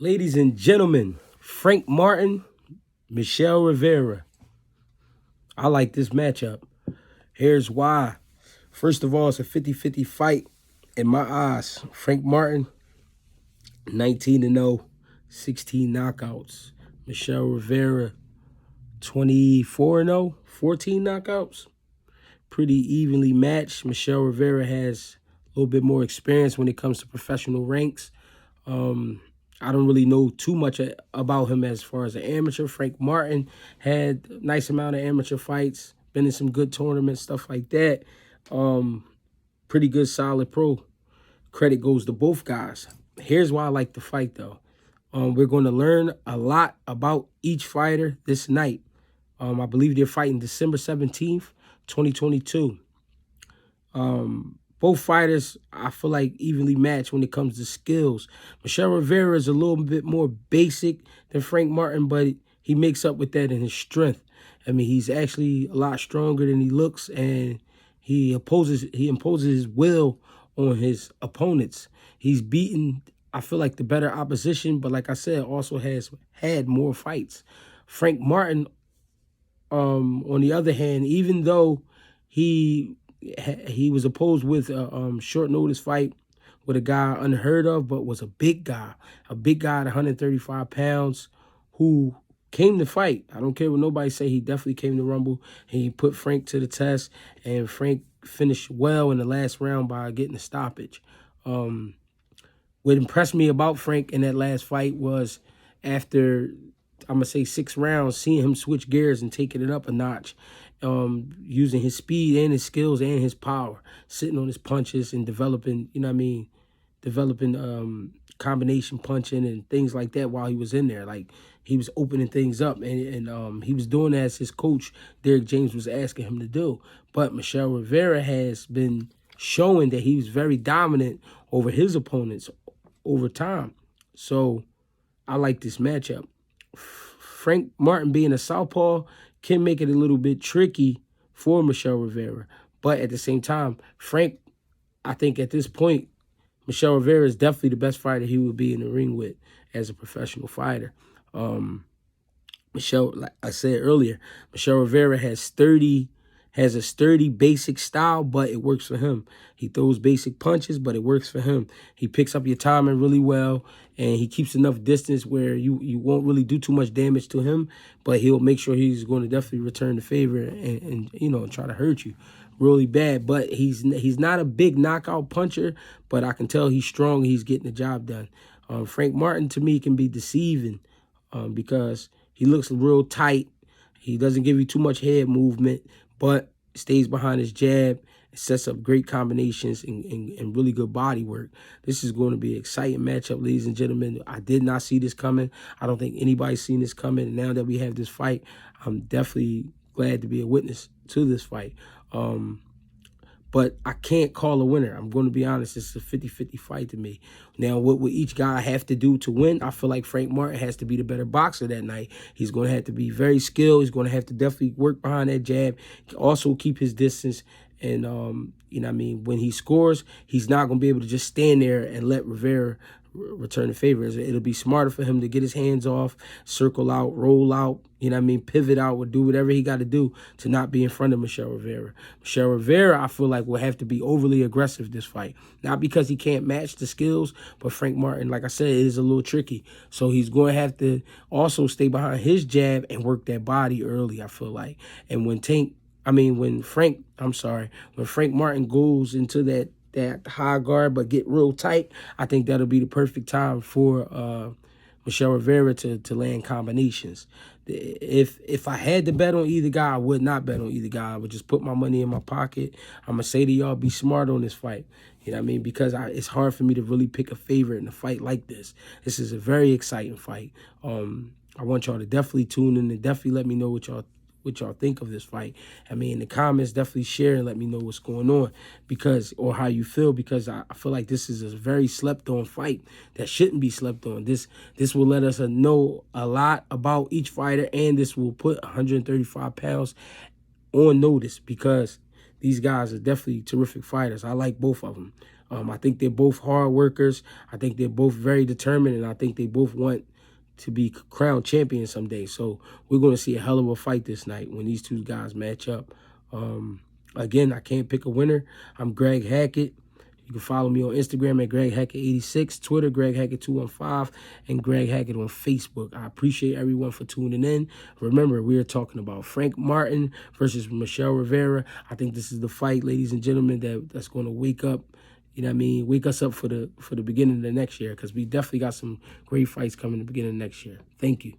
Ladies and gentlemen, Frank Martin, Michel Rivera. I like this matchup. Here's why. First of all, it's a 50-50 fight in my eyes. Frank Martin, 19-0, 16 knockouts. Michel Rivera, 24-0, 14 knockouts. Pretty evenly matched. Michel Rivera has a little bit more experience when it comes to professional ranks. I don't really know too much about him as far as an amateur. Frank Martin had a nice amount of amateur fights, been in some good tournaments, stuff like that. Pretty good, solid pro. Credit goes to both guys. Here's why I like the fight, though. We're going to learn a lot about each fighter this night. I believe they're fighting December 17th, 2022. Both fighters, I feel like, evenly matched when it comes to skills. Michel Rivera is a little bit more basic than Frank Martin, but he makes up with that in his strength. I mean, he's actually a lot stronger than he looks, and he imposes his will on his opponents. He's beaten, I feel like, the better opposition, but like I said, also has had more fights. Frank Martin, on the other hand, even though he was opposed with a short notice fight with a guy unheard of, but was a big guy at 135 pounds who came to fight. I don't care what nobody say. He definitely came to Rumble, and he put Frank to the test, and Frank finished well in the last round by getting a stoppage. What impressed me about Frank in that last fight was after, I'm going to say, 6 rounds, seeing him switch gears and taking it up a notch, using his speed and his skills and his power, sitting on his punches and developing, developing combination punching and things like that while he was in there. Like, he was opening things up, and he was doing as his coach, Derek James, was asking him to do. But Michel Rivera has been showing that he was very dominant over his opponents over time. So I like this matchup. Frank Martin being a southpaw can make it a little bit tricky for Michel Rivera. But at the same time, Frank, I think at this point, Michel Rivera is definitely the best fighter he would be in the ring with as a professional fighter. Michel, like I said earlier, Michel Rivera has a sturdy basic style, but it works for him. He throws basic punches, but it works for him. He picks up your timing really well, and he keeps enough distance where you won't really do too much damage to him, but he'll make sure he's going to definitely return the favor and try to hurt you really bad. But he's not a big knockout puncher, but I can tell he's strong and he's getting the job done. Frank Martin, to me, can be deceiving because he looks real tight. He doesn't give you too much head movement, but stays behind his jab, sets up great combinations and really good body work. This is going to be an exciting matchup, ladies and gentlemen. I did not see this coming. I don't think anybody's seen this coming. And now that we have this fight, I'm definitely glad to be a witness to this fight. But I can't call a winner. I'm going to be honest. It's a 50-50 fight to me. Now, what will each guy have to do to win? I feel like Frank Martin has to be the better boxer that night. He's going to have to be very skilled. He's going to have to definitely work behind that jab. Also keep his distance. And, when he scores, he's not going to be able to just stand there and let Rivera return the favor. It'll be smarter for him to get his hands off, circle out, roll out, pivot out, or do whatever he got to do to not be in front of Michel Rivera. Michel Rivera, I feel like, will have to be overly aggressive this fight. Not because he can't match the skills, but Frank Martin, like I said, it is a little tricky. So he's going to have to also stay behind his jab and work that body early, I feel like. And when Frank Martin goes into that high guard but get real tight, I think that'll be the perfect time for Michel Rivera to land combinations. If I had to bet on either guy, I would not bet on either guy. I would just put my money in my pocket. I'm going to say to y'all, be smart on this fight. Because it's hard for me to really pick a favorite in a fight like this. This is a very exciting fight. I want y'all to definitely tune in and definitely let me know what y'all think of this fight. In the comments, definitely share and let me know what's going on or how you feel, because I feel like this is a very slept on fight that shouldn't be slept on. This will let us know a lot about each fighter, and this will put 135 pounds on notice, because these guys are definitely terrific fighters. I like both of them. I think they're both hard workers. I think they're both very determined, and I think they both want to be crowned champions someday. So we're going to see a hell of a fight this night when these two guys match up. Again, I can't pick a winner. I'm Greg Hackett. You can follow me on Instagram at Greg Hackett86, Twitter, Greg Hackett215, and Greg Hackett on Facebook. I appreciate everyone for tuning in. Remember, we are talking about Frank Martin versus Michel Rivera. I think this is the fight, ladies and gentlemen, that's going to wake up, you know what I mean, wake us up for the beginning of the next year, because we definitely got some great fights coming at the beginning of next year. Thank you.